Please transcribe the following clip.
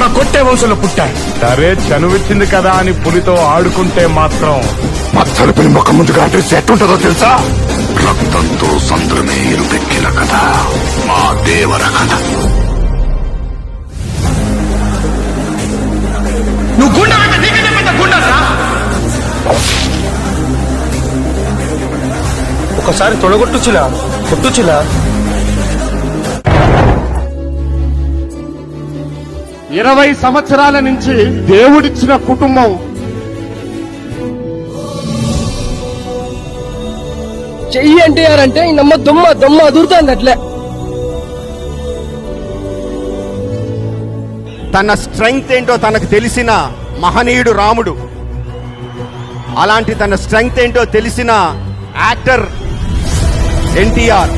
తొడగొట్టే వంశంలో పుట్టాయి. సరే చనువిచ్చింది కదా అని పులితో ఆడుకుంటే మాత్రం మచ్చలు పులి ముఖం ముందుగా అడ్రస్ ఎట్టుంటుందో తెలుసా? రక్తంతో సంద్రమే ఎరుపెక్కిన కథ మా దేవర కథ. నువ్వు గుండె అంటే నీకంటే పెద్ద గుండెరా. ఒకసారి తొడగొట్టుచులా కొట్టుచులా. 20 సంవత్సరాల నుంచి దేవుడిచ్చిన కుటుంబం చెయ్యి ఎన్టీఆర్ అంటే నమ్మ దొమ్మ దొమ్మ అదురుతుంది అట్లే. తన స్ట్రెంగ్త్ ఏంటో తనకు తెలిసిన మహనీయుడు రాముడు. అలాంటి తన స్ట్రెంగ్త్ ఏంటో తెలిసిన యాక్టర్ ఎన్టీఆర్.